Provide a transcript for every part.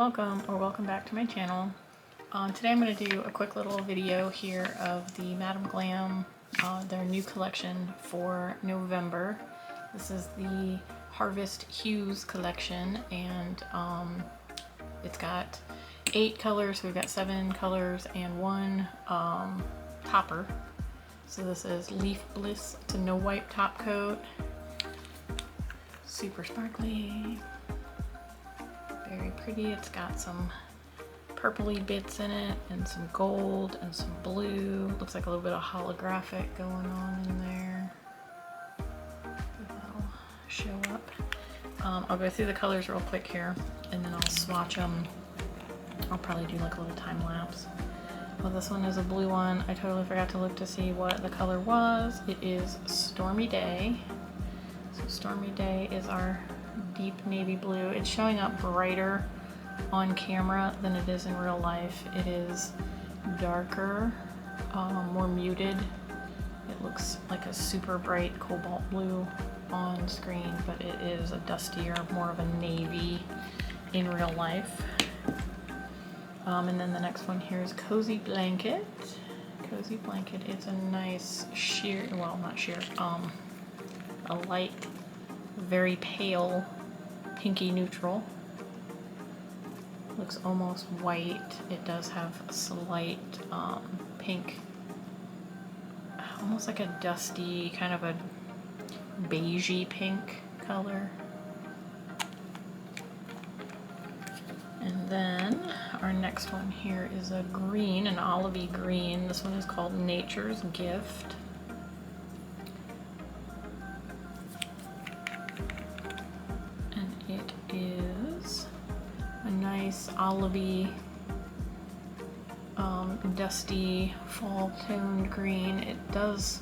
welcome or welcome back to my channel. Today I'm going to do a quick little video here of the Madam Glam, their new collection for November. This is the Harvest Hues Collection, and it's got 8 colors. We've got 7 colors and 1 topper. So this is Leaf Bliss. It's a no wipe top coat. Super sparkly. Very pretty. It's got some purpley bits in it and some gold and some blue. Looks like a little bit of holographic going on in there. That'll show up. I'll go through the colors real quick here and then I'll swatch them. I'll probably do like a little time lapse. Well, this one is a blue one. I totally forgot to look to see what the color was. It is Stormy Day. So Stormy Day is our deep navy blue. It's showing up brighter on camera than it is in real life. It is darker, more muted. It looks like a super bright cobalt blue on screen, but it is a dustier, more of a navy in real life. And then the next one here is Cozy Blanket. Cozy Blanket is a nice sheer, well, not sheer, a light, very pale pinky neutral. Looks almost white. It does have a slight pink, almost like a dusty, kind of a beigey pink color. And then our next one here is a green, an olivey green. This one is called Nature's Gift. And it is a nice olivey, dusty, fall toned green. It does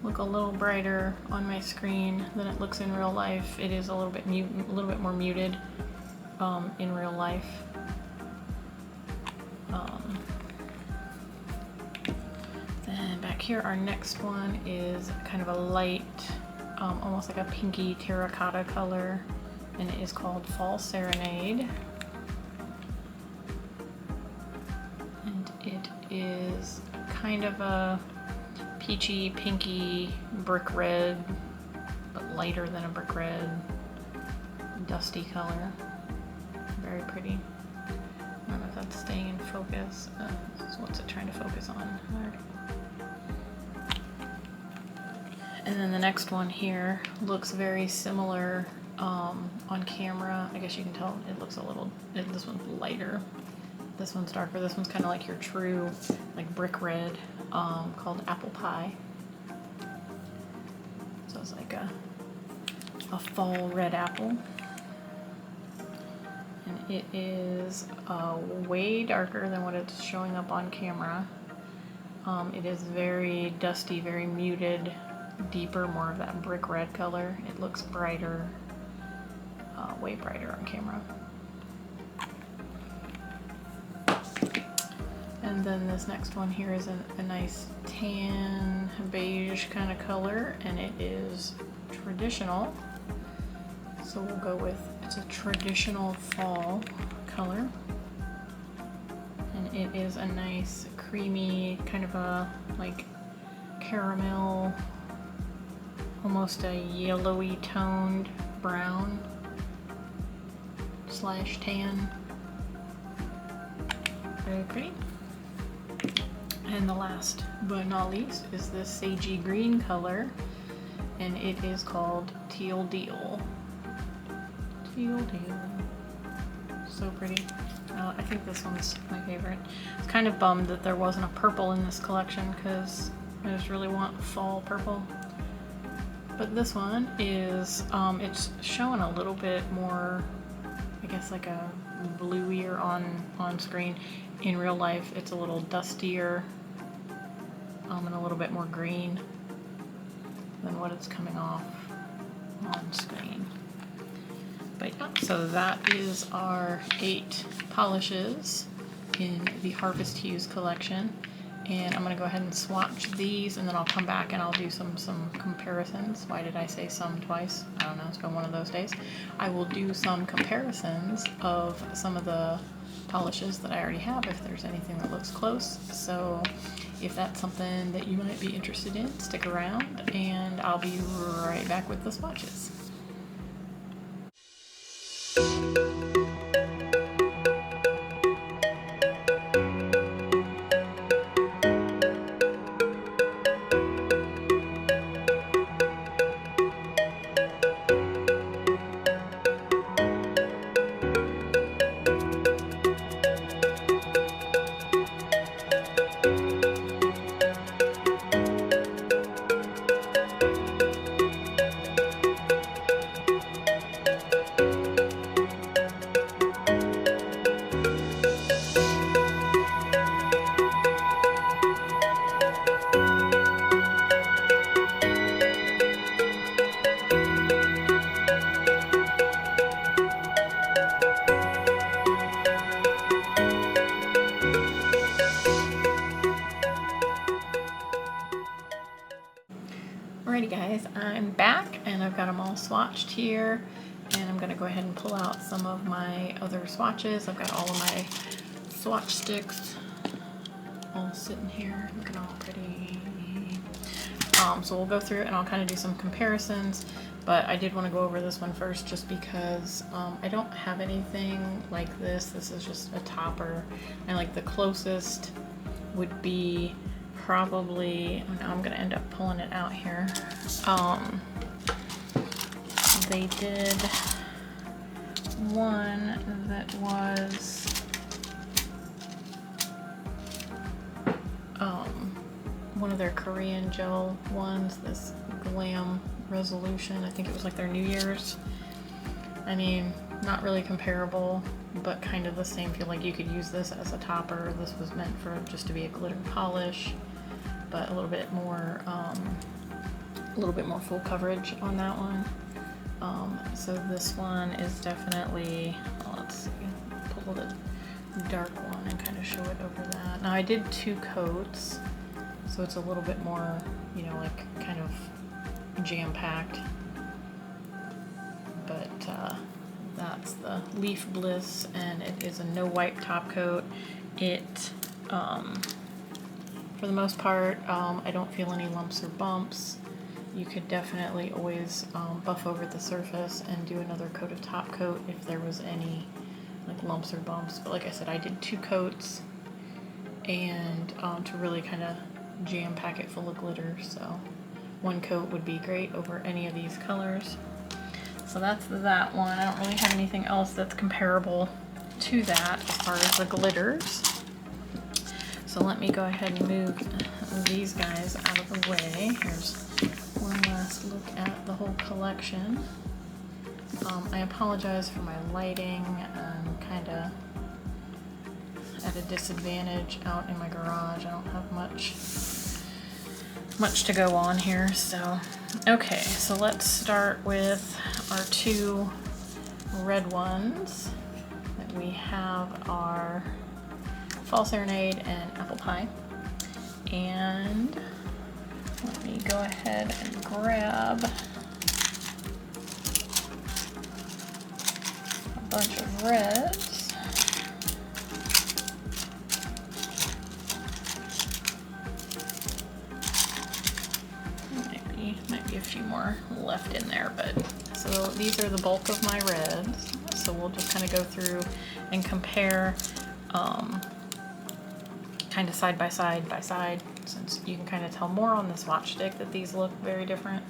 look a little brighter on my screen than it looks in real life. It is a little bit more muted in real life. Then back here, our next one is kind of a light, almost like a pinky terracotta color, and it is called Fall Serenade. And it is kind of a peachy, pinky, brick red, but lighter than a brick red, dusty color. Very pretty. I don't know if that's staying in focus. So what's it trying to focus on? And then the next one here looks very similar on camera. I guess you can tell it looks a little, this one's lighter. This one's darker. This one's kind of like your true, like brick red, called Apple Pie. So it's like a fall red apple. And it is way darker than what it's showing up on camera. It is very dusty, very muted, deeper, more of that brick red color. It looks brighter, way brighter on camera. And then this next one here is a nice tan, beige kind of color, and it is traditional. So we'll go with, it's a traditional fall color. And it is a nice creamy, kind of a like caramel, almost a yellowy toned brown / tan. Very pretty. And the last but not least is this sagey green color, and it is called Teal Deal. Teal Deal. So pretty. I think this one's my favorite. I was kind of bummed that there wasn't a purple in this collection because I just really want fall purple. But this one is, it's showing a little bit more, I guess like a bluier on screen. In real life, it's a little dustier and a little bit more green than what it's coming off on screen. But yeah, so that is our 8 polishes in the Harvest Hues collection. And I'm gonna go ahead and swatch these, and then I'll come back and I'll do some comparisons. Why did I say some twice? I don't know, it's been one of those days. I will do some comparisons of some of the polishes that I already have, if there's anything that looks close. So if that's something that you might be interested in, stick around and I'll be right back with the swatches. Alrighty guys, I'm back and I've got them all swatched here, and I'm going to go ahead and pull out some of my other swatches. I've got all of my swatch sticks all sitting here, looking all pretty. So we'll go through it and I'll kind of do some comparisons, but I did want to go over this one first just because I don't have anything like this. This is just a topper, and like the closest would be probably, oh, now I'm gonna end up pulling it out here. They did one that was one of their Korean gel ones, this Glam Resolution. I think it was like their New Year's. I mean, not really comparable, but kind of the same feel. Like you could use this as a topper. This was meant for just to be a glitter polish, but a little bit more full coverage on that one. So this one is definitely, well, let's see, pull the dark one and kind of show it over that. Now I did 2 coats, so it's a little bit more, you know, like kind of jam-packed, but that's the Leaf Bliss, and it is a no wipe top coat. It, for the most part, I don't feel any lumps or bumps. You could definitely always buff over the surface and do another coat of top coat if there was any like lumps or bumps. But like I said, I did 2 coats, and to really kind of jam pack it full of glitter. So 1 coat would be great over any of these colors. So that's that one. I don't really have anything else that's comparable to that as far as the glitters. So let me go ahead and move these guys out of the way. Here's one last look at the whole collection. I apologize for my lighting. I'm kind of at a disadvantage out in my garage. I don't have much to go on here. So, okay, so let's start with our 2 red ones that we have are Fall Serenade and Apple Pie. And let me go ahead and grab a bunch of reds. Might be a few more left in there, but so these are the bulk of my reds. So we'll just kind of go through and compare kind of side by side, since you can kind of tell more on the swatch stick that these look very different.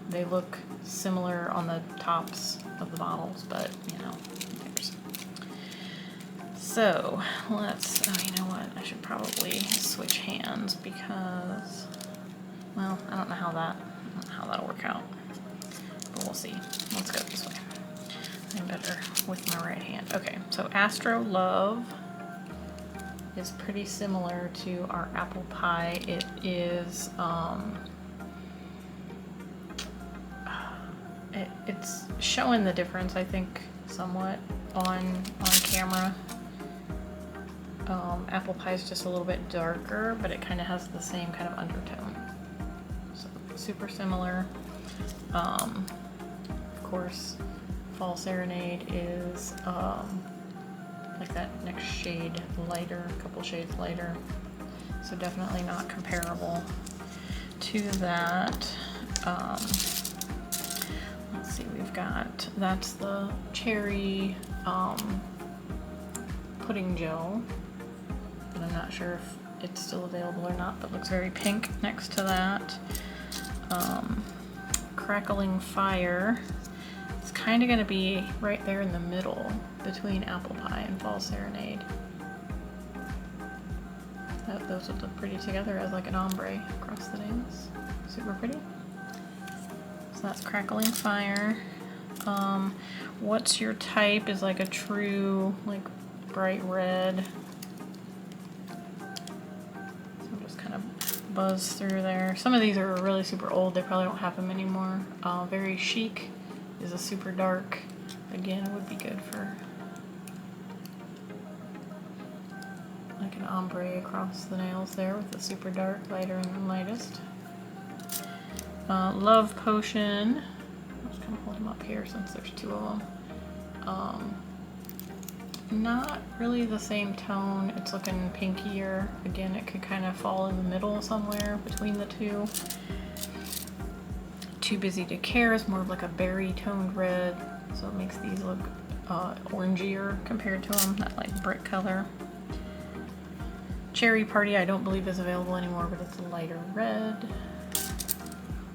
They look similar on the tops of the bottles, but you know, so let's, oh, you know what, I should probably switch hands because, well, I don't know how that'll work out, but we'll see. Let's go this way. I'm better with my right hand. Okay, so Astro Love is pretty similar to our Apple Pie. It is, it's showing the difference, I think, somewhat on camera. Apple Pie is just a little bit darker, but it kind of has the same kind of undertone. So super similar. Of course, Fall Serenade is like that next shade lighter, a couple shades lighter. So definitely not comparable to that. Let's see, we've got, that's the cherry pudding gel. And I'm not sure if it's still available or not, but looks very pink next to that. Crackling Fire. It's kind of going to be right there in the middle between Apple Pie and Fall Serenade. Those would look pretty together as like an ombre across the nails. Super pretty. So that's Crackling Fire. What's Your Type is like a true like bright red. So just kind of buzz through there. Some of these are really super old. They probably don't have them anymore. Very Chic is a super dark. Again, it would be good for like an ombre across the nails there with the super dark, lighter, and lightest. Love Potion. I'm just gonna hold them up here since there's two of them. Not really the same tone. It's looking pinkier. Again, it could kind of fall in the middle somewhere between the two. Too Busy to Care is more of like a berry toned red, so it makes these look orangier compared to them, that like brick color. Cherry Party I don't believe is available anymore, but it's a lighter red.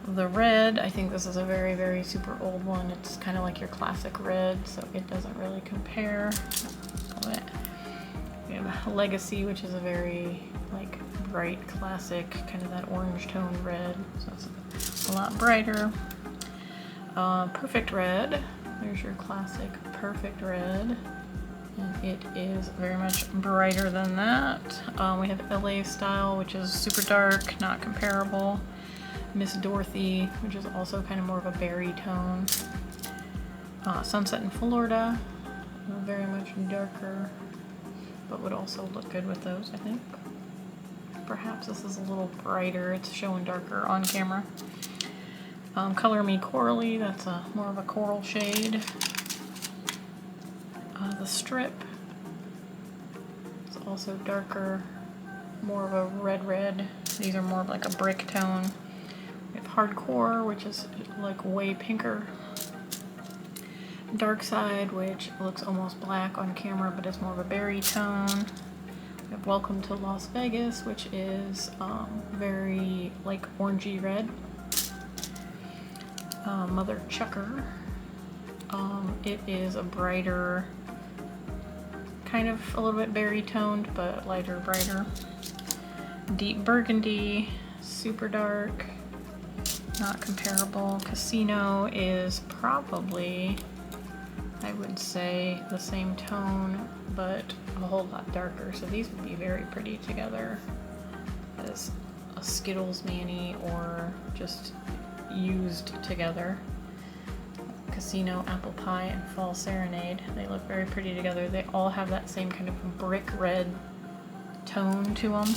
The red, I think this is a very, very super old one. It's kind of like your classic red, so it doesn't really compare. We have Legacy, which is a very like bright, classic, kind of that orange toned red, so it's a lot brighter. Perfect Red, there's your classic Perfect Red. And it is very much brighter than that. We have LA Style, which is super dark, not comparable. Miss Dorothy, which is also kind of more of a berry tone. Sunset in Florida, very much darker, but would also look good with those, I think. Perhaps this is a little brighter. It's showing darker on camera. Color Me Corally, that's more of a coral shade. The Strip, it's also darker, more of a red. These are more of like a brick tone. We have Hardcore, which is like way pinker. Dark Side, which looks almost black on camera, but it's more of a berry tone. We have Welcome to Las Vegas, which is very like orangey red. Mother Chucker. It is a brighter, kind of a little bit berry toned, but lighter, brighter. Deep Burgundy, super dark, not comparable. Casino is probably, I would say, the same tone, but a whole lot darker. So these would be very pretty together as a Skittles mani or just used together. Casino, Apple Pie, and Fall Serenade. They look very pretty together. They all have that same kind of brick red tone to them.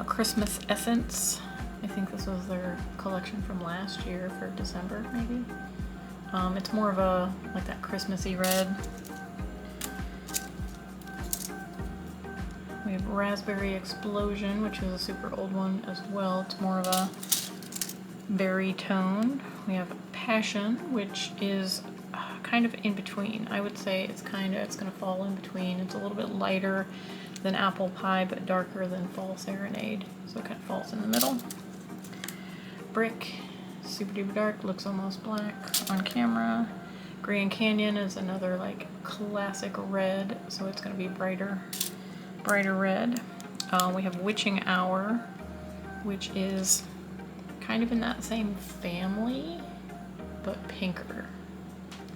Christmas Essence. I think this was their collection from last year for December, maybe. It's more of a, like that Christmassy red. We have Raspberry Explosion, which is a super old one as well. It's more of a berry tone. We have Passion, which is kind of in between. I would say it's gonna fall in between. It's a little bit lighter than Apple Pie, but darker than Fall Serenade. So it kind of falls in the middle. Brick, super duper dark, looks almost black on camera. Grand Canyon is another like classic red, so it's gonna be brighter red. We have Witching Hour, which is kind of in that same family, but pinker.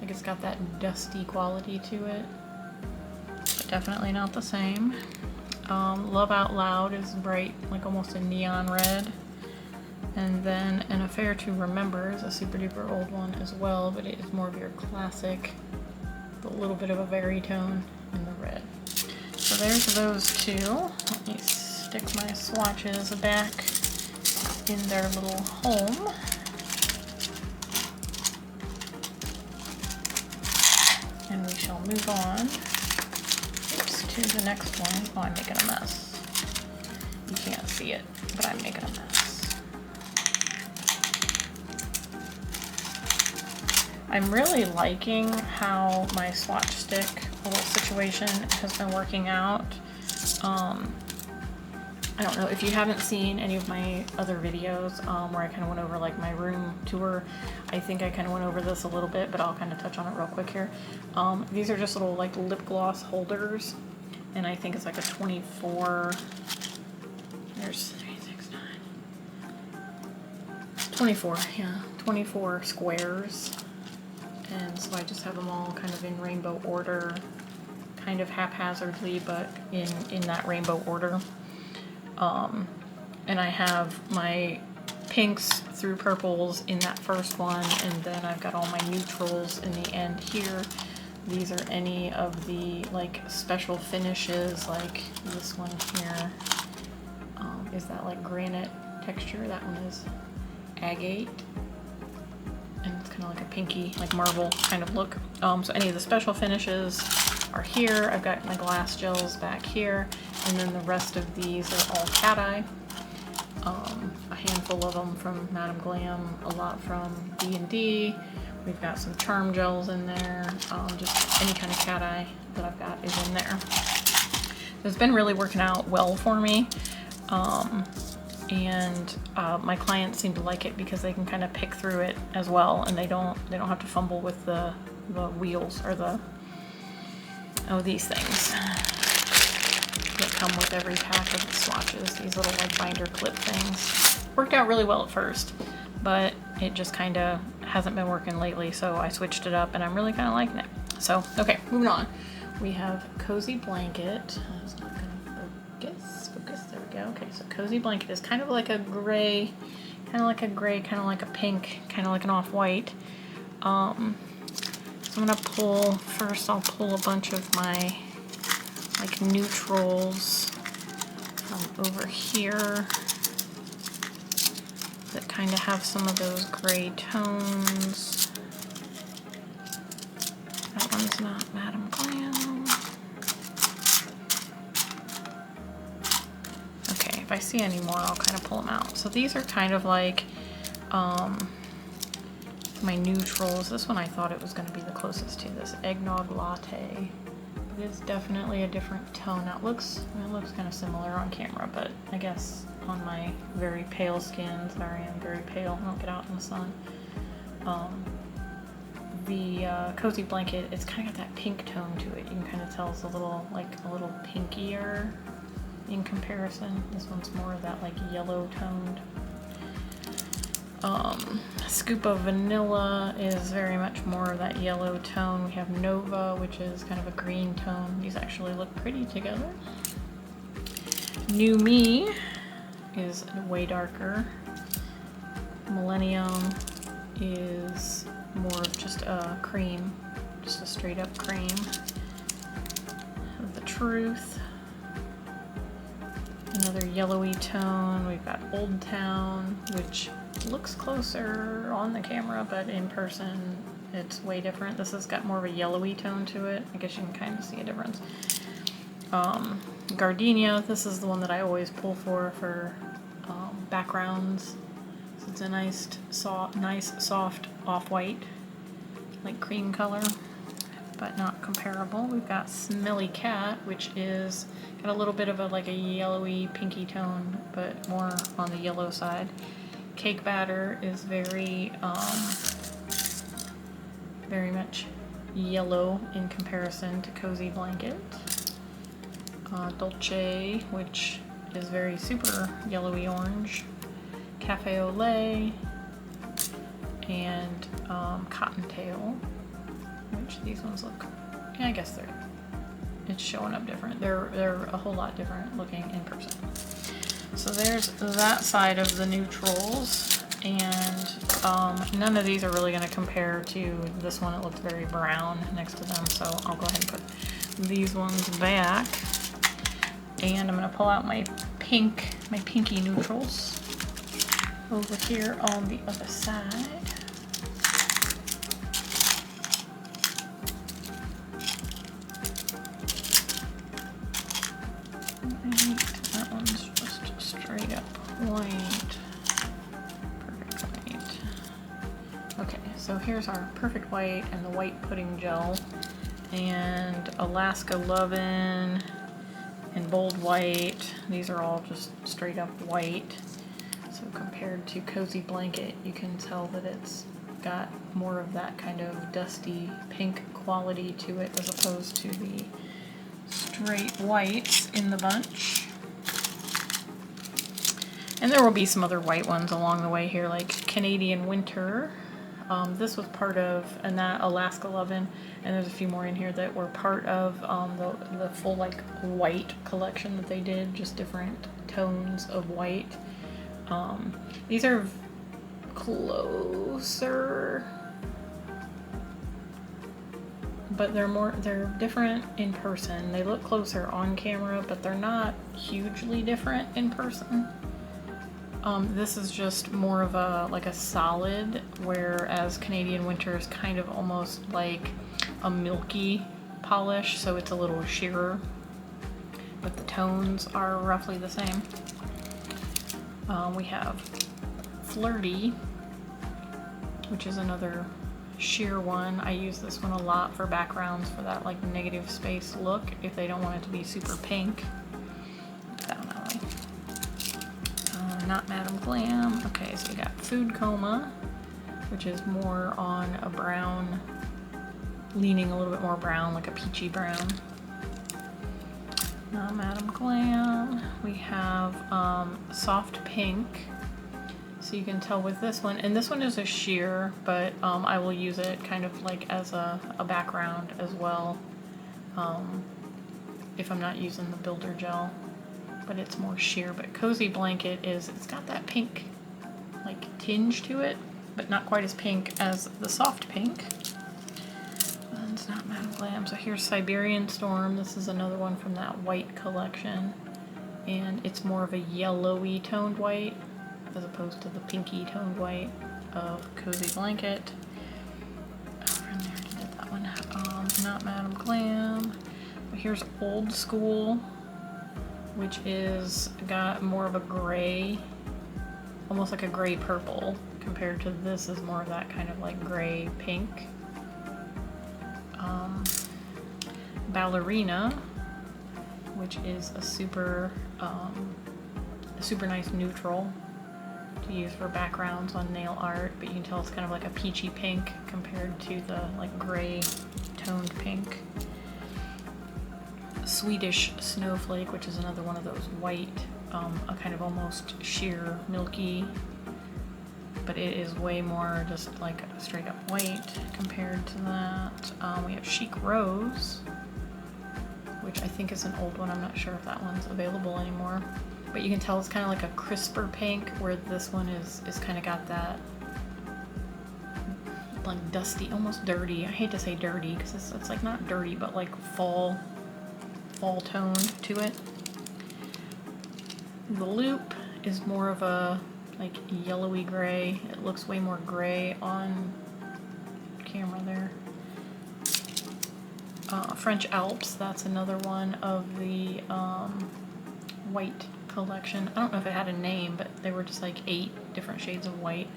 Like it's got that dusty quality to it, but definitely not the same. Love Out Loud is bright, like almost a neon red. And then An Affair to Remember is a super duper old one as well, but it is more of your classic, a little bit of a berry tone in the red. so there's those two. Let me stick my swatches back in their little home. And we shall move on to the next one. Oh, I'm making a mess. You can't see it, but I'm making a mess. I'm really liking how my swatch stick little situation has been working out. I don't know if you haven't seen any of my other videos where I kind of went over like my room tour. I think I kind of went over this a little bit, but I'll kind of touch on it real quick here. These are just little like lip gloss holders, and I think it's like a 24, there's 3, 6, 9, 24, yeah, 24 squares. And so I just have them all kind of in rainbow order, kind of haphazardly, but in that rainbow order. And I have my pinks through purples in that first one, and then I've got all my neutrals in the end here. These are any of the like special finishes, like this one here. Is that like granite texture? That one is agate. And it's kind of like a pinky, like marble kind of look. So any of the special finishes are here. I've got my glass gels back here, and then the rest of these are all cat eye. A handful of them from Madame Glam, a lot from D&D. We've got some charm gels in there. Just any kind of cat eye that I've got is in there. It's been really working out well for me. And my clients seem to like it because they can kind of pick through it as well, and they don't have to fumble with the wheels or these things that come with every pack of the swatches. These little like binder clip things worked out really well at first, but it just kind of hasn't been working lately, so I switched it up and I'm really kind of liking it. So okay, moving on. We have Cozy Blanket. It's not gonna focus, there we go. Okay, so Cozy Blanket is kind of like a gray, kind of like a pink, kind of like an off-white. So I'm gonna I'll pull a bunch of my like neutrals from over here that kind of have some of those gray tones. That one's not Madame Glam. Okay, if I see any more, I'll kind of pull them out. So these are kind of like my neutrals. This one I thought it was going to be the closest to this eggnog latte. But it's definitely a different tone. Now it looks kind of similar on camera, but I guess on my very pale skin, sorry, I'm very pale, I don't get out in the sun. The Cozy Blanket, it's kind of got that pink tone to it. You can kind of tell it's a little pinkier in comparison. This one's more of that like yellow toned. Scoop of Vanilla is very much more of that yellow tone. We have Nova, which is kind of a green tone. These actually look pretty together. New Me is way darker. Millennium is more of just a cream, just a straight up cream. The Truth, another yellowy tone. We've got Old Town, which looks closer on the camera, but in person it's way different. This has got more of a yellowy tone to it. I guess you can kind of see a difference. Gardenia, this is the one that I always pull for backgrounds. So it's a nice soft off-white, like cream color, but not comparable. We've got Smelly Cat, which is got a little bit of a yellowy pinky tone, but more on the yellow side. Cake Batter is very much yellow in comparison to Cozy Blanket. Dolce, which is very super yellowy orange. Cafe au lait, and Cottontail, which these ones look, yeah, I guess it's showing up different. They're a whole lot different looking in person. So there's that side of the neutrals, and none of these are really going to compare to this one. It looks very brown next to them, so I'll go ahead and put these ones back. And I'm gonna pull out my pinky neutrals over here on the other side. Right, that one's just straight up white. Perfect white. Okay, so here's our perfect white and the white pudding gel, and Alaska Lovin' and bold white. These are all just straight up white. So compared to Cozy Blanket, you can tell that it's got more of that kind of dusty pink quality to it as opposed to the straight whites in the bunch. And there will be some other white ones along the way here, like Canadian Winter. This was part of, and that Alaska Lovin', and there's a few more in here that were part of the full like white collection that they did, just different tones of white. These are closer, but they're different in person. They look closer on camera, but they're not hugely different in person. This is just more of a solid, whereas Canadian Winter is kind of almost like a milky polish, so it's a little sheerer, but the tones are roughly the same. We have Flirty, which is another sheer one. I use this one a lot for backgrounds for that like negative space look if they don't want it to be super pink. Not Madam Glam. Okay, so we got Food Coma, which is more on a brown, leaning a little bit more brown, like a peachy brown. Not Madam Glam. We have Soft Pink. So you can tell with this one, and this one is a sheer, but I will use it kind of like as a background as well, if I'm not using the builder gel. But it's more sheer. But Cozy Blanket it's got that pink like tinge to it, but not quite as pink as the Soft Pink. And it's not Madam Glam. So here's Siberian Storm. This is another one from that white collection, and it's more of a yellowy toned white as opposed to the pinky toned white of Cozy Blanket. Over in there, I did that one. Not Madam Glam. But here's Old School, which is got more of a gray, almost like a gray purple, compared to this is more of that kind of like gray pink. Ballerina, which is a super nice neutral to use for backgrounds on nail art, but you can tell it's kind of like a peachy pink compared to the like gray toned pink. Swedish Snowflake, which is another one of those white, a kind of almost sheer milky, but it is way more just like straight up white compared to that. We have Chic Rose, which I think is an old one. I'm not sure if that one's available anymore, but you can tell it's kind of like a crisper pink, where this one is kind of got that like dusty, almost dirty. I hate to say dirty because it's like not dirty, but like fall tone to it. The Loop is more of a like yellowy gray. It looks way more gray on camera there. French Alps, that's another one of the white collection. I don't know if it had a name, but they were just like 8 different shades of white,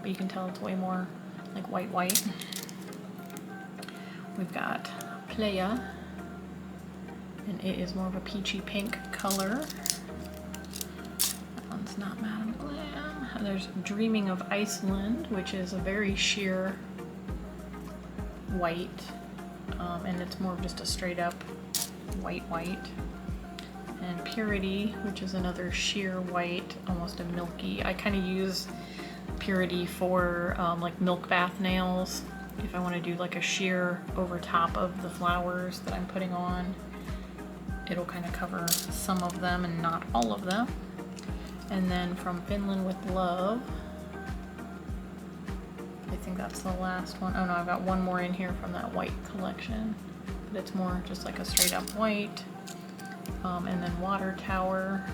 but you can tell it's way more like white. We've got Playa, and it is more of a peachy pink color. That one's not Madam Glam. And there's Dreaming of Iceland, which is a very sheer white, and it's more of just a straight up white. And Purity, which is another sheer white, almost a milky. I kind of use Purity for like milk bath nails, if I want to do like a sheer over top of the flowers that I'm putting on. It'll kind of cover some of them and not all of them. And then from Finland with Love, I think that's the last one. Oh no, I've got one more in here from that white collection, but it's more just like a straight up white. And then Water Tower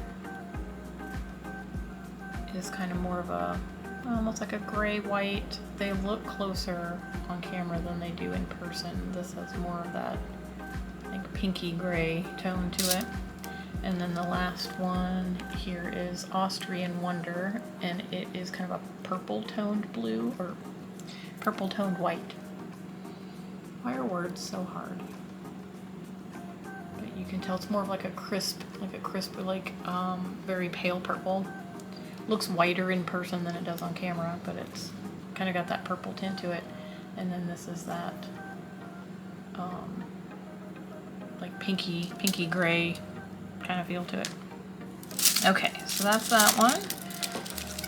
is kind of more of a, almost like a gray white. They look closer on camera than they do in person. This has more of that like pinky gray tone to it. And then the last one here is Austrian Wonder, and it is kind of a purple toned blue, or purple toned white. Why are words so hard? But you can tell it's more of like a crisp, very pale purple. Looks whiter in person than it does on camera, but it's kind of got that purple tint to it. And then this is that like pinky gray kind of feel to it. Okay, so that's that one.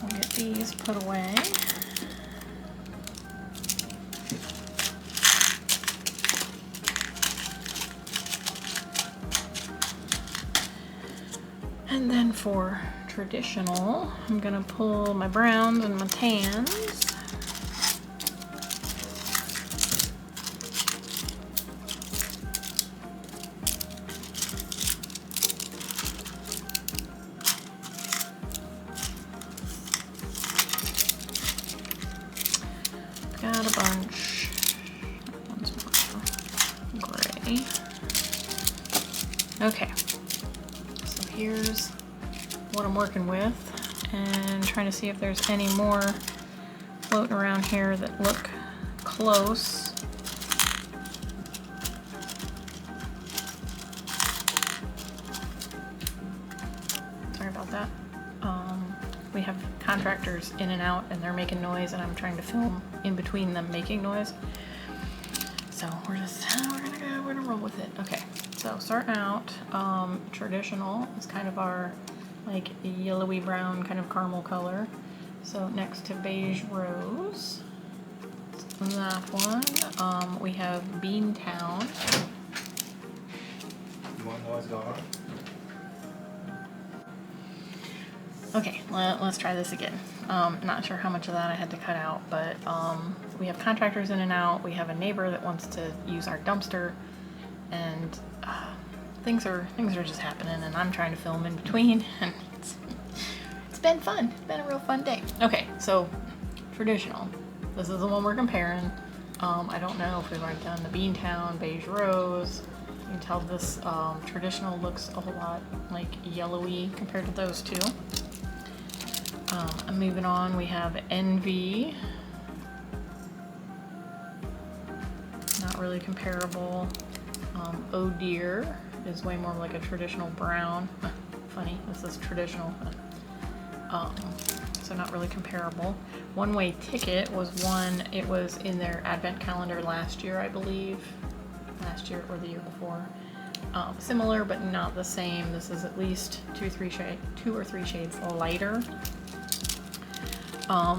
We'll get these put away. And then for traditional, I'm gonna pull my browns and my tans. Got a bunch. That one's more gray. Okay, so here's what I'm working with, and trying to see if there's any more floating around here that look close. Sorry about that. We have contractors in and out, and they're making noise, and I'm trying to film in between them making noise. So we're gonna roll with it. Okay, so starting out, traditional is kind of our like yellowy brown kind of caramel color. So next to Beige Rose, that one, we have Beantown. You want to know what's going on? Okay, let's try this again. Not sure how much of that I had to cut out, but we have contractors in and out. We have a neighbor that wants to use our dumpster, and things are just happening, and I'm trying to film in between, and it's been fun. It's been a real fun day. Okay, so traditional. This is the one we're comparing. I don't know if we've already done the Beantown, Beige Rose. You can tell this traditional looks a whole lot like yellowy compared to those two. I'm moving on. We have Envy. Not really comparable. Oh Dear is way more like a traditional brown. Funny, this is traditional. So not really comparable. One Way Ticket was one, it was in their advent calendar last year, I believe. Last year or the year before. Similar, but not the same. This is at least two or three shades lighter.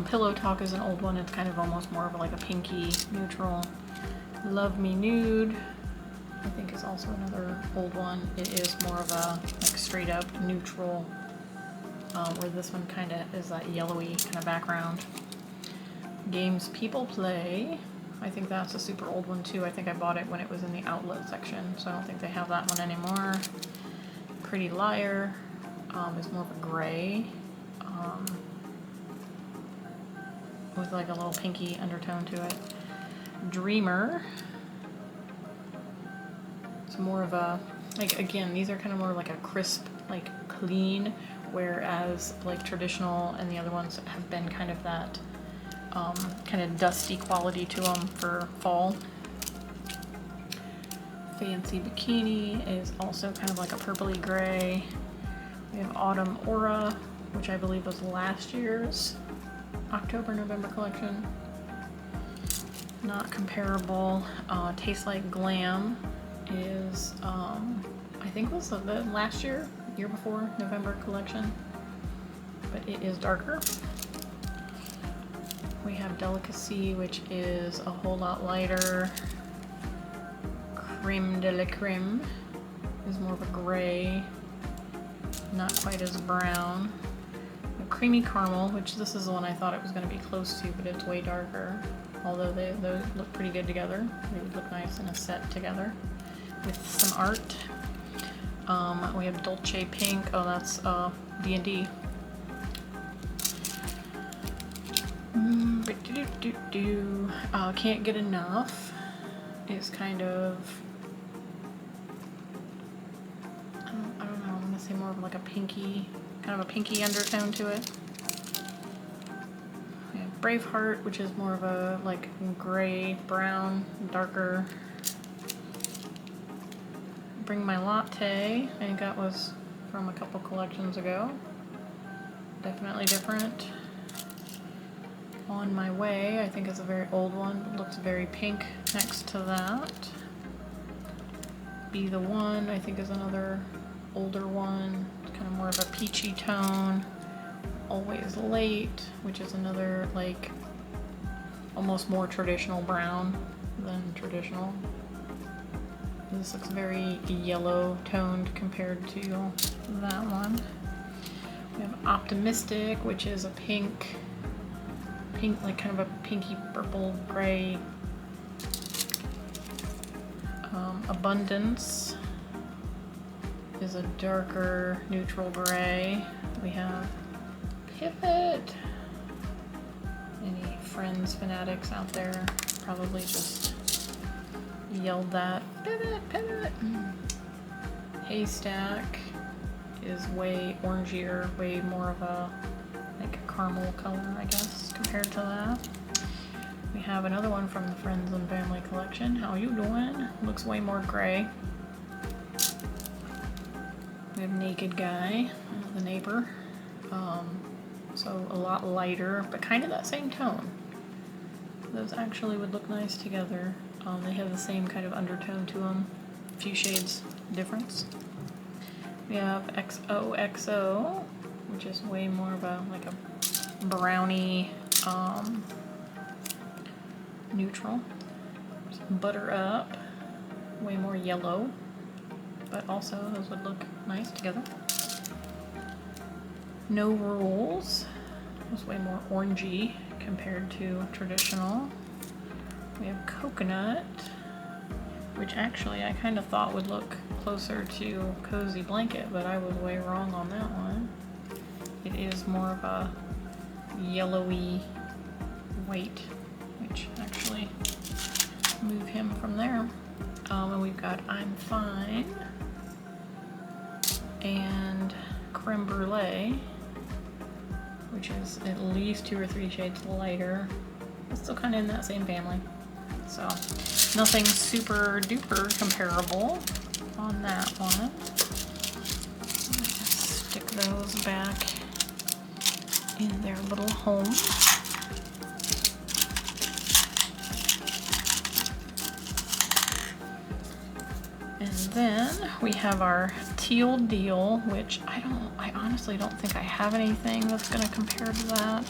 Pillow Talk is an old one. It's kind of almost more of like a pinky neutral. Love Me Nude, I think, is also another old one. It is more of a like straight up neutral, where this one kind of is that yellowy kind of background. Games People Play, I think that's a super old one too. I think I bought it when it was in the outlet section, so I don't think they have that one anymore. Pretty Liar is more of a gray, with like a little pinky undertone to it. Dreamer, it's more of a, like, again, these are kind of more like a crisp, like clean, whereas like traditional and the other ones have been kind of that kind of dusty quality to them for fall. Fancy Bikini is also kind of like a purpley gray. We have Autumn Aura, which I believe was last year's October-November collection. Not comparable. Tastes Like Glam is, I think was the last year before November collection, but it is darker. We have Delicacy, which is a whole lot lighter. Creme de la Creme is more of a gray, not quite as brown. Creamy Caramel, which this is the one I thought it was going to be close to, but it's way darker. Although those look pretty good together. They would look nice in a set together with some art. We have Dolce Pink. Oh, that's D&D. Can't Get Enough is kind of, I don't know, I'm gonna say more of like a pinky, kind of a pinky undertone to it. We have Braveheart, which is more of a like gray, brown, darker. Bring My Latte, I think that was from a couple collections ago. Definitely different. On My Way, I think is a very old one. It looks very pink next to that. Be the One, I think is another older one. It's kind of more of a peachy tone. Always Late, which is another like almost more traditional brown than traditional. This looks very yellow toned compared to that one. We have Optimistic, which is a pink, like kind of a pinky purple gray. Abundance is a darker neutral gray. We have Pivot. Any Friends fanatics out there probably just yelled that. Pivot, pivot. Haystack is way orangier, way more of a like a caramel color, I guess, compared to that. We have another one from the Friends and Family collection. How you doing? Looks way more gray. We have Naked Guy, the neighbor. So a lot lighter, but kind of that same tone. Those actually would look nice together. They have the same kind of undertone to them. A few shades difference. We have XOXO, which is way more of a like a brownie neutral. Butter Up, way more yellow, but also those would look nice together. No Rules was way more orangey compared to traditional. We have Coconut, which actually I kind of thought would look closer to Cozy Blanket, but I was way wrong on that one. It is more of a yellowy white, which actually move him from there. And we've got I'm Fine and Creme Brulee, which is at least 2 or 3 shades lighter. It's still kind of in that same family. So nothing super duper comparable on that one. Just stick those back in their little home. And then we have our Teal Deal, which I honestly don't think I have anything that's gonna compare to that,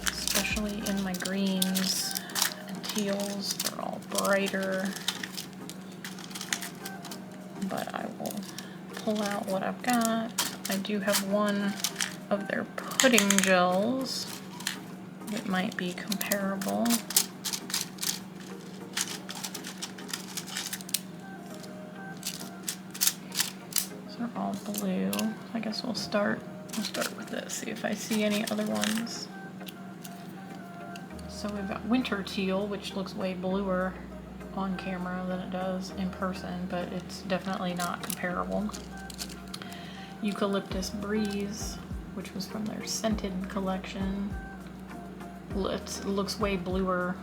especially in my greens and teals. They're all brighter, but I will pull out what I've got. I do have one of their pudding gels that might be comparable. They're all blue. I guess we'll start with this, see if I see any other ones. So we've got Winter Teal, which looks way bluer on camera than it does in person, but it's definitely not comparable. Eucalyptus Breeze, which was from their Scented collection. It looks way bluer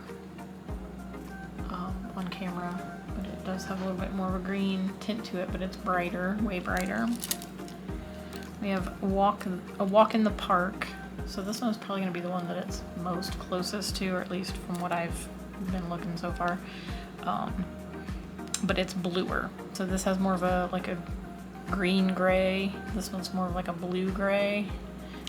on camera, but it does have a little bit more of a green tint to it, but it's brighter, way brighter. We have A Walk in the Park. So this one's probably going to be the one that it's most closest to, or at least from what I've been looking so far. But it's bluer. So this has more of a like a green gray. This one's more of like a blue gray.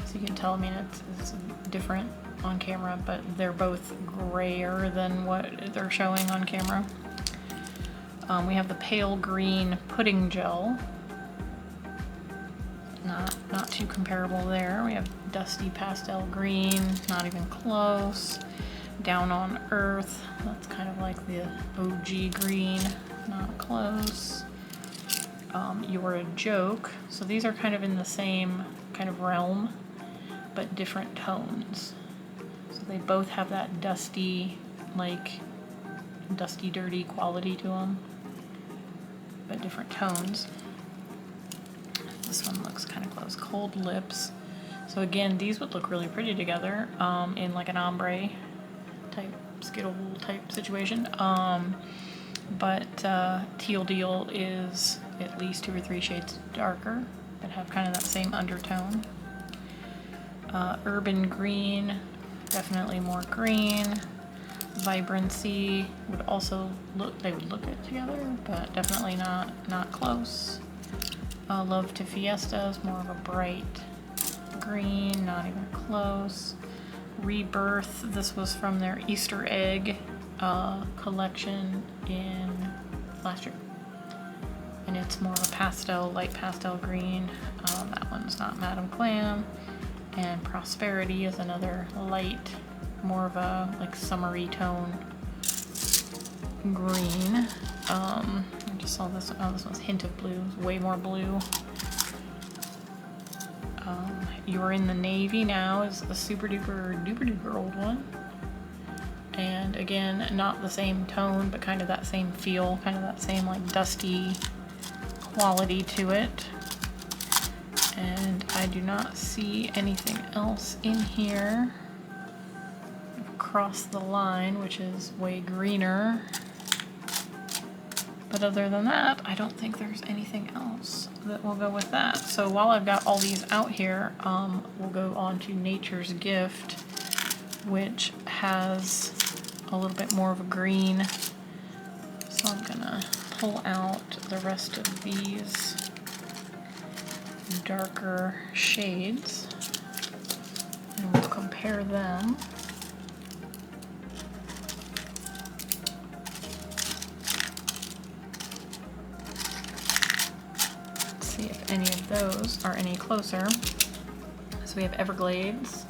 So you can tell, I mean, it's different on camera, but they're both grayer than what they're showing on camera. We have the Pale Green Pudding Gel. Not too comparable there. We have Dusty Pastel Green, not even close. Down on Earth, that's kind of like the OG green, not close. You're a Joke. So these are kind of in the same kind of realm, but different tones. So they both have that dusty, like dusty, dirty quality to them, but different tones. This one looks kind of close. Cold Lips. So again, these would look really pretty together in like an ombre type, Skittle type situation. But Teal Deal is at least 2 or 3 shades darker, but have kind of that same undertone. Urban Green, definitely more green. Vibrancy would also look, they would look good together, but definitely not close. Love to Fiesta is more of a bright green, not even close. Rebirth, this was from their Easter egg collection in last year, and it's more of a pastel, light pastel green. That one's not Madame Glam. And Prosperity is another light, more of a like summery tone green. I just saw this one. Oh, this one's Hint of Blue, it's way more blue. You're in the Navy Now is a super duper old one. And again, not the same tone, but kind of that same feel, kind of that same like dusty quality to it. And I do not see anything else in here. Across the Line, which is way greener. But other than that, I don't think there's anything else that will go with that. So while I've got all these out here, we'll go on to Nature's Gift, which has a little bit more of a green. So I'm gonna pull out the rest of these darker shades and we'll compare them. Let's see if any of those are any closer. So we have Everglades,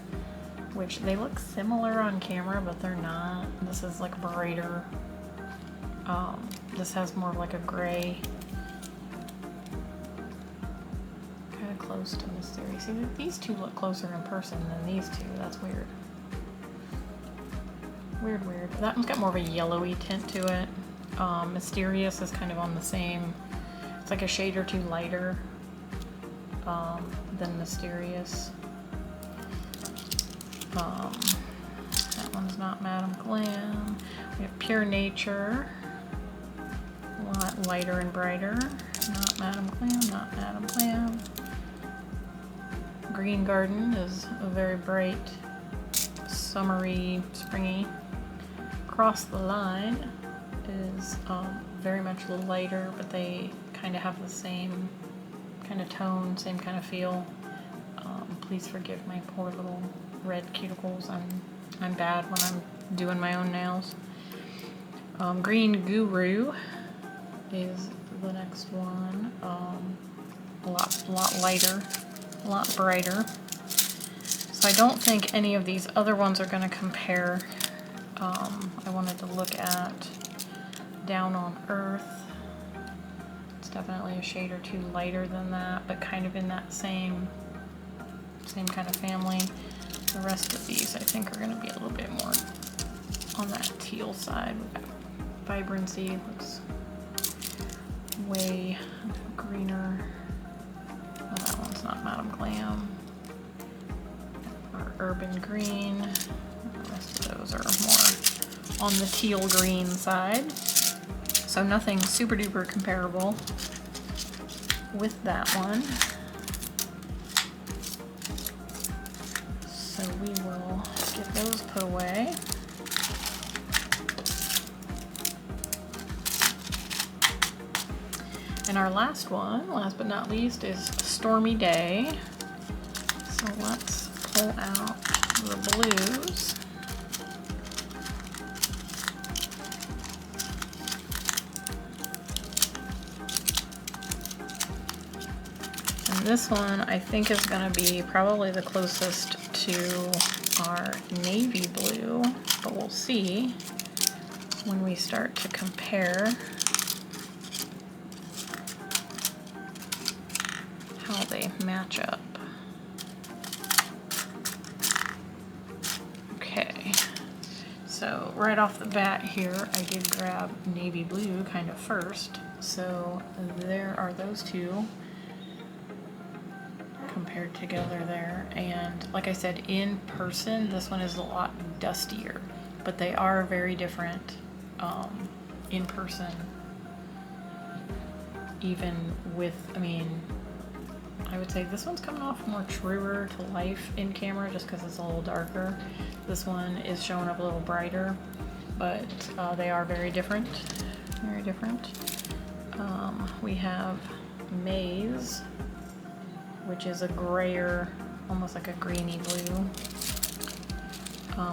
which they look similar on camera, but they're not. This is like brighter. This has more of like a gray, kind of close to Mystery. See, these two look closer in person than these two. That's weird. Weird. That one's got more of a yellowy tint to it. Mysterious is kind of on the same. It's like a shade or two lighter than Mysterious. That one's not Madame Glam. We have Pure Nature, a lot lighter and brighter. Not Madame Glam, not Madame Glam. Green Garden is a very bright, summery, springy. Across the Line is very much a little lighter, but they kind of have the same kind of tone, same kind of feel. Please forgive my poor little red cuticles. I'm bad when I'm doing my own nails. Green Guru is the next one. A lot lighter, a lot brighter. So I don't think any of these other ones are going to compare. I wanted to look at Down on Earth. It's definitely a shade or two lighter than that, but kind of in that same kind of family. The rest of these I think are going to be a little bit more on that teal side. We've got Vibrancy, looks way greener. Oh, that one's not Madame Glam. Our Urban Green. The rest of those are more on the teal green side. So nothing super duper comparable with that one. So we will get those put away. And our last one, last but not least, is Stormy Day. So let's pull out the blues. And this one I think is going to be probably the closest to our navy blue, but we'll see when we start to compare. Okay, matchup. Okay, so right off the bat here, I did grab navy blue kind of first. So there are those two compared together there. And like I said, in person, this one is a lot dustier, but they are very different in person. Even with, I mean, I would say this one's coming off more truer to life in camera just because it's a little darker. This one is showing up a little brighter, but they are very different. Very different. We have Maize, which is a grayer, almost like a greeny blue.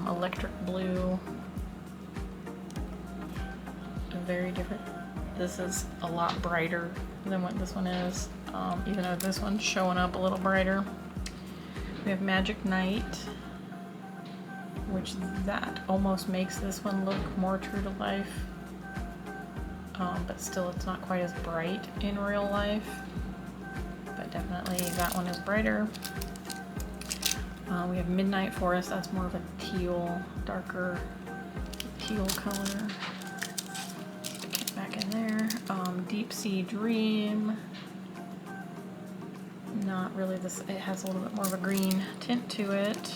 Electric blue. Very different. This is a lot brighter than what this one is, even though this one's showing up a little brighter. We have Magic Night, which that almost makes this one look more true to life, but still it's not quite as bright in real life, but definitely that one is brighter. We have Midnight Forest, that's more of a teal, darker teal color. Back in there. Deep Sea Dream. Not really this, it has a little bit more of a green tint to it.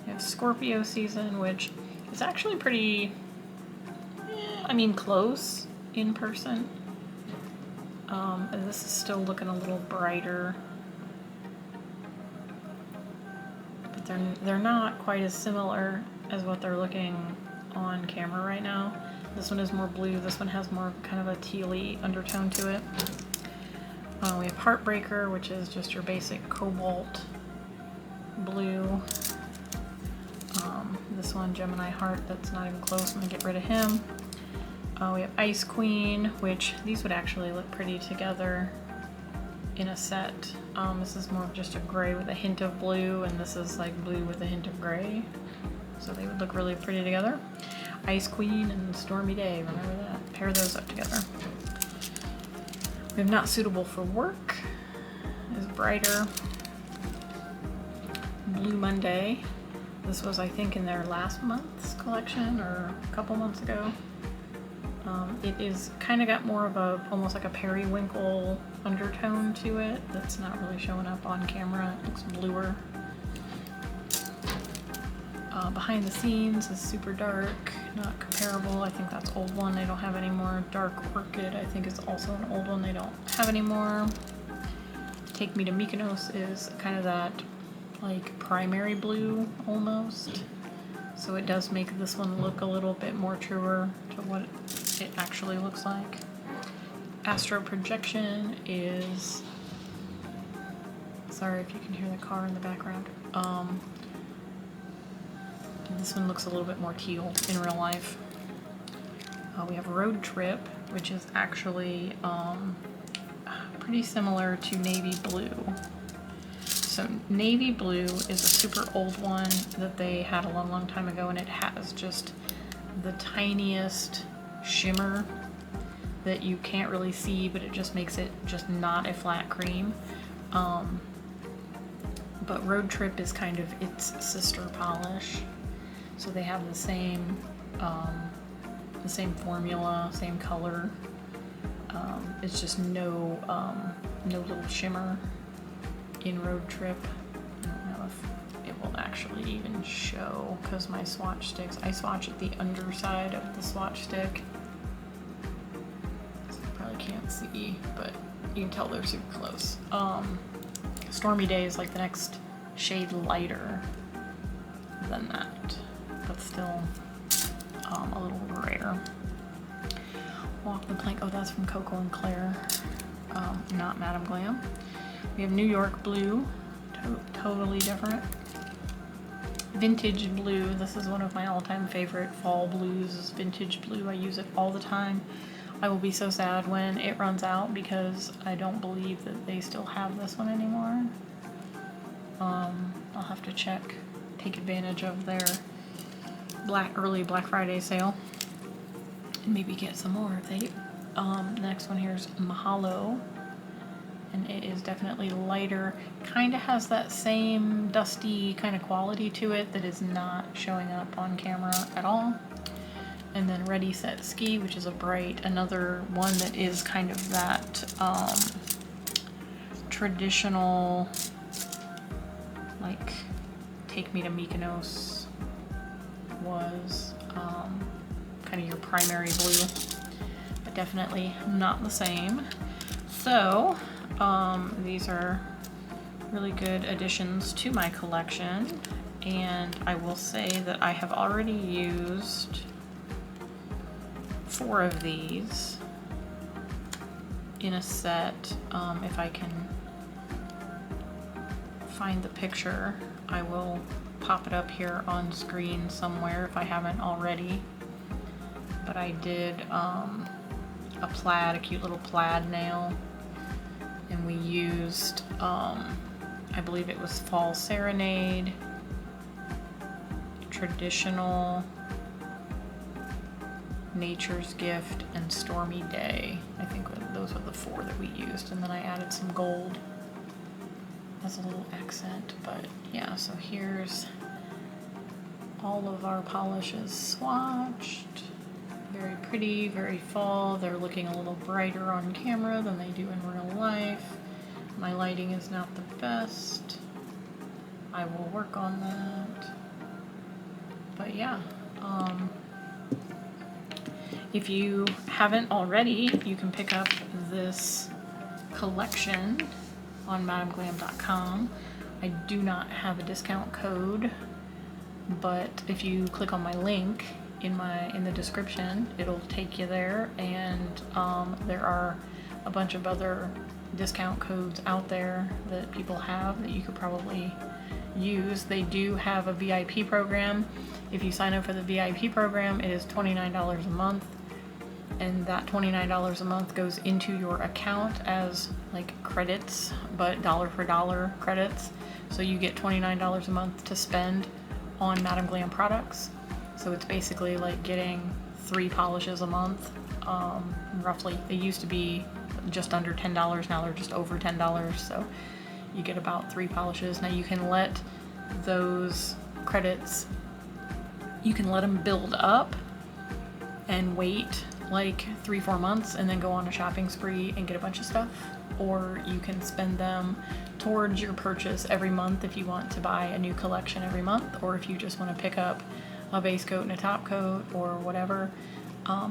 We have Scorpio Season, which is actually pretty, I mean, close in person. And this is still looking a little brighter. But they're not quite as similar as what they're looking on camera right now. This one is more blue, this one has more kind of a tealy undertone to it. We have Heartbreaker, which is just your basic cobalt blue. This one, Gemini Heart, that's not even close, I'm gonna get rid of him. We have Ice Queen, which these would actually look pretty together in a set. This is more of just a gray with a hint of blue, and this is like blue with a hint of gray. So they would look really pretty together. Ice Queen and Stormy Day, remember that? Pair those up together. We have Not Suitable for Work, is brighter. Blue Monday, this was I think in their last month's collection or a couple months ago. It is kind of got more of a, almost like a periwinkle undertone to it that's not really showing up on camera, it looks bluer. Behind the Scenes is super dark, not comparable. I think that's old one they don't have anymore. Dark Orchid I think is also an old one they don't have anymore. Take Me to Mykonos is kind of that like primary blue almost. So it does make this one look a little bit more truer to what it actually looks like. Astro Projection is, sorry if you can hear the car in the background. This one looks a little bit more teal in real life. We have Road Trip, which is actually pretty similar to Navy Blue. So Navy Blue is a super old one that they had a long time ago, and it has just the tiniest shimmer that you can't really see, but it just makes it just not a flat cream. But Road Trip is kind of its sister polish. So they have the same formula, same color. It's just no little shimmer in Road Trip. I don't know if it will actually even show because my swatch sticks. I swatch at the underside of the swatch stick. So you probably can't see, but you can tell they're super close. Stormy Day is like the next shade lighter than that, but still a little rare. Walk the Plank, oh that's from Coco and Claire, not Madame Glam. We have New York Blue, totally different. Vintage Blue, this is one of my all-time favorite fall blues, is Vintage Blue. I use it all the time. I will be so sad when it runs out because I don't believe that they still have this one anymore. I'll have to check, take advantage of their early Black Friday sale and maybe get some more if they, the next one here is Mahalo, and it is definitely lighter. Kind of has that same dusty kind of quality to it that is not showing up on camera at all. And then Ready Set Ski, which is a bright, another one that is kind of that traditional, like Take Me to Mykonos was kind of your primary blue, but definitely not the same. So these are really good additions to my collection, and I will say that I have already used 4 of these in a set. If I can find the picture, I will pop it up here on screen somewhere if I haven't already. But I did a cute little plaid nail, and we used I believe it was Fall Serenade, Traditional, Nature's Gift, and Stormy Day. I think those were the 4 that we used, and then I added some gold as a little accent. But yeah, so here's all of our polishes swatched. Very pretty, very fall. They're looking a little brighter on camera than they do in real life. My lighting is not the best. I will work on that. But yeah, if you haven't already, you can pick up this collection on madameglam.com. I do not have a discount code, but if you click on my link in the description, it'll take you there, and there are a bunch of other discount codes out there that people have that you could probably use. They do have a VIP program. If you sign up for the VIP program, it is $29 a month, and that $29 a month goes into your account as like credits, but dollar for dollar credits. So you get $29 a month to spend on Madam Glam products. So it's basically like getting 3 polishes a month, roughly. They used to be just under $10, now they're just over $10, so you get about 3 polishes. Now you can let those credits, you can let them build up and wait like 3-4 months and then go on a shopping spree and get a bunch of stuff, or you can spend them towards your purchase every month if you want to buy a new collection every month, or if you just want to pick up a base coat and a top coat or whatever.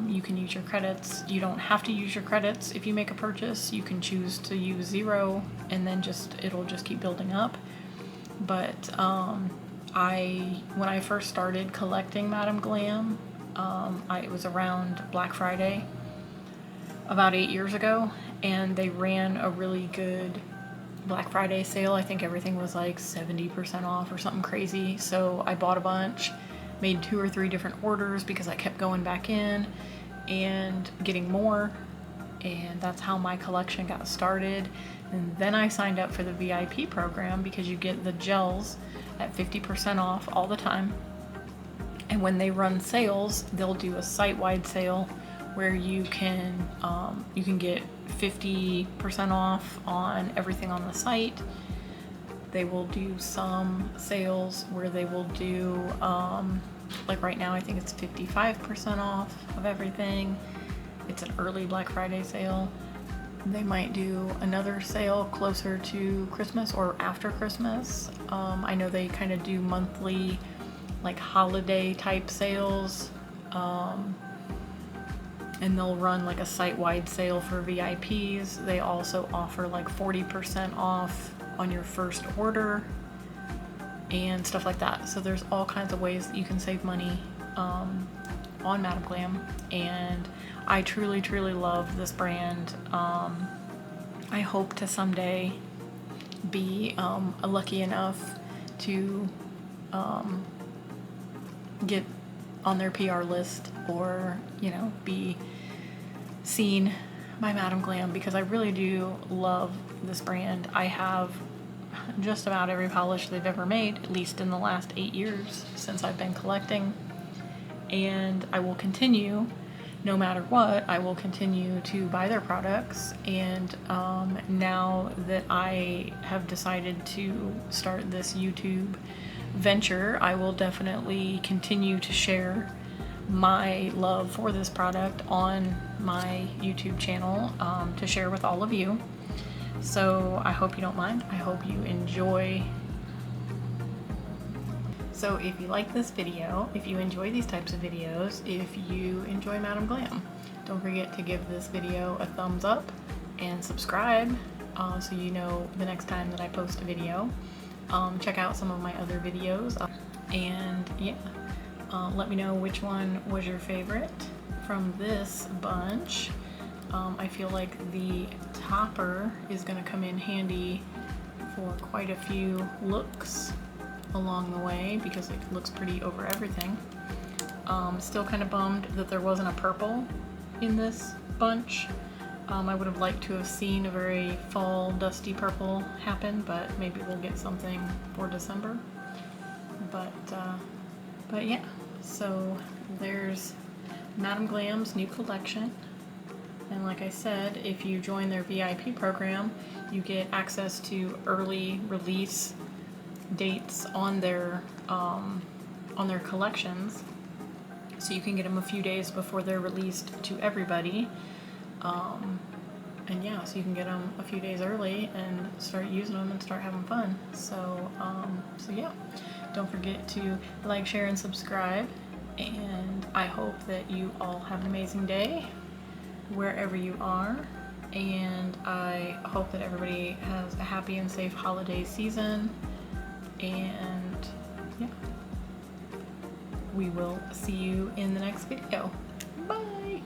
You can use your credits. You don't have to use your credits if you make a purchase. You can choose to use 0 and then it'll just keep building up. But when I first started collecting Madam Glam, it was around Black Friday about 8 years ago, and they ran a really good Black Friday sale. I think everything was like 70% off or something crazy. So I bought a bunch, made 2 or 3 different orders because I kept going back in and getting more, and that's how my collection got started. And then I signed up for the VIP program because you get the gels at 50% off all the time. And when they run sales, they'll do a site-wide sale where you can get 50% off on everything on the site. They will do some sales where they will do, like right now I think it's 55% off of everything. It's an early Black Friday sale. They might do another sale closer to Christmas or after Christmas. I know they kind of do monthly, like holiday type sales, and they'll run like a site-wide sale for VIPs. They also offer like 40% off on your first order and stuff like that. So there's all kinds of ways that you can save money on Madam Glam, and I truly, truly love this brand. I hope to someday be lucky enough to get on their PR list, or be seen by Madam Glam, because I really do love this brand. I have just about every polish they've ever made, at least in the last 8 years since I've been collecting, and I will continue no matter what, I will continue to buy their products. And now that I have decided to start this YouTube venture, I will definitely continue to share my love for this product on my YouTube channel to share with all of you. So I hope you don't mind. I hope you enjoy. So if you like this video, if you enjoy these types of videos, if you enjoy Madam Glam, don't forget to give this video a thumbs up and subscribe so you know the next time that I post a video. Check out some of my other videos, and yeah, let me know which one was your favorite from this bunch. I feel like the topper is going to come in handy for quite a few looks along the way because it looks pretty over everything. Still kind of bummed that there wasn't a purple in this bunch. I would have liked to have seen a very fall dusty purple happen, but maybe we'll get something for December. But yeah, so there's Madam Glam's new collection. And like I said, if you join their VIP program, you get access to early release dates on their collections, so you can get them a few days before they're released to everybody. And yeah, so you can get them a few days early and start using them and start having fun. So yeah, don't forget to like, share, and subscribe. And I hope that you all have an amazing day wherever you are. And I hope that everybody has a happy and safe holiday season. And yeah, we will see you in the next video. Bye!